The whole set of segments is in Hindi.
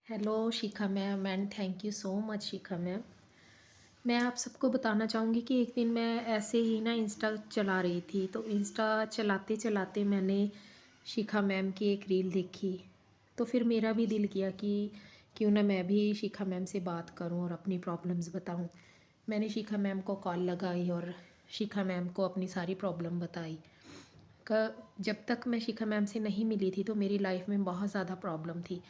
Hello Shikha ma'am and thank you so much Shikha ma'am. मैं आप सबको बताना चाहूँगी कि एक दिन मैं ऐसे ही ना इंस्टा चला रही थी, तो इंस्टा चलाते चलाते मैंने शिखा मैम की एक रील देखी। तो फिर मेरा भी दिल किया कि क्यों ना मैं भी शिखा मैम से बात करूं और अपनी प्रॉब्लम्स बताऊं। मैंने शिखा मैम को कॉल लगाई और शिखा मैम को अपनी सारी प्रॉब्लम बताई। जब तक मैं शिखा मैम से नहीं मिली थी तो मेरी लाइफ में बहुत ज़्यादा प्रॉब्लम थी।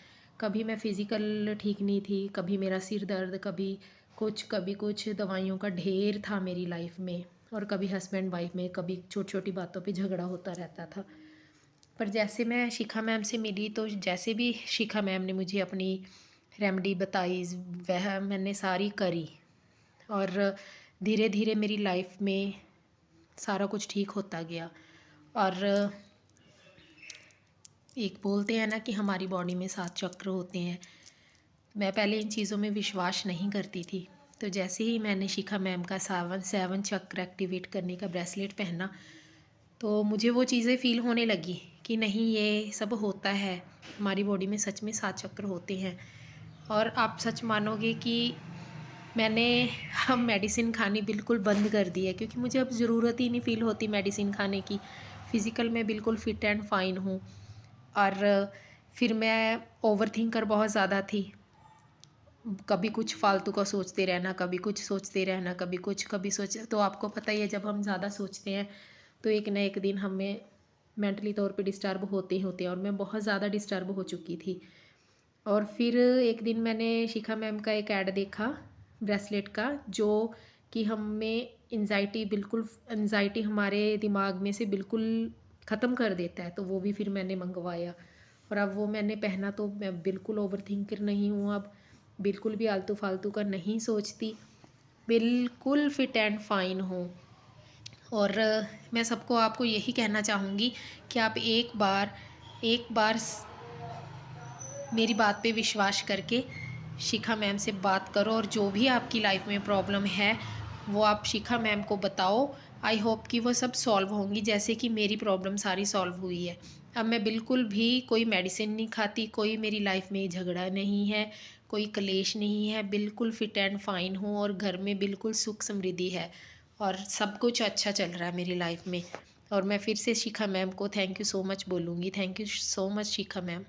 कभी मैं फ़िज़िकल ठीक नहीं थी, कभी मेरा सिर दर्द, कभी कुछ दवाइयों का ढेर था मेरी लाइफ में। और कभी हस्बैंड वाइफ में कभी छोटी छोटी बातों पे झगड़ा होता रहता था। पर जैसे मैं शिखा मैम से मिली तो जैसे भी शिखा मैम ने मुझे अपनी रेमेडी बताई वह मैंने सारी करी। और धीरे धीरे मेरी लाइफ में सारा कुछ ठीक होता गया। और एक बोलते हैं ना कि हमारी बॉडी में 7 चक्र होते हैं। मैं पहले इन चीज़ों में विश्वास नहीं करती थी। तो जैसे ही मैंने शिखा मैम का 7 चक्र एक्टिवेट करने का ब्रेसलेट पहना तो मुझे वो चीज़ें फ़ील होने लगी कि नहीं, ये सब होता है, हमारी बॉडी में सच में 7 चक्र होते हैं। और आप सच मानोगे कि मैंने हम मेडिसिन खानी बिल्कुल बंद कर दी है, क्योंकि मुझे अब ज़रूरत ही नहीं फ़ील होती मेडिसिन खाने की। फ़िज़िकल में बिल्कुल फ़िट एंड फाइन हूँ। और फिर मैं ओवर थिंकर बहुत ज़्यादा थी। कभी कुछ फालतू का सोचते रहना, कभी कुछ सोचते रहना, कभी सोच, तो आपको पता ही है जब हम ज़्यादा सोचते हैं तो एक ना एक दिन हमें मेंटली तौर पे डिस्टर्ब होते ही होते हैं। और मैं बहुत ज़्यादा डिस्टर्ब हो चुकी थी। और फिर एक दिन मैंने शिखा मैम का एक ऐड देखा ब्रेसलेट का, जो कि हमें एंजाइटी हमारे दिमाग में से बिल्कुल ख़त्म कर देता है। तो वो भी फिर मैंने मंगवाया और अब वो मैंने पहना तो मैं बिल्कुल ओवर थिंकर नहीं हूँ। अब बिल्कुल भी आलतू फालतू का नहीं सोचती, बिल्कुल फिट एंड फाइन हूँ। और मैं सबको आपको यही कहना चाहूँगी कि आप एक बार मेरी बात पे विश्वास करके शिखा मैम से बात करो और जो भी आपकी लाइफ में प्रॉब्लम है वो आप शिखा मैम को बताओ। आई होप कि वो सब सॉल्व होंगी, जैसे कि मेरी प्रॉब्लम सारी सॉल्व हुई है। अब मैं बिल्कुल भी कोई मेडिसिन नहीं खाती, कोई मेरी लाइफ में झगड़ा नहीं है, कोई क्लेश नहीं है, बिल्कुल फिट एंड फाइन हूँ और घर में बिल्कुल सुख समृद्धि है और सब कुछ अच्छा चल रहा है मेरी लाइफ में। और मैं फिर से शिखा मैम को थैंक यू सो मच बोलूँगी। Thank you so much Shikha ma'am.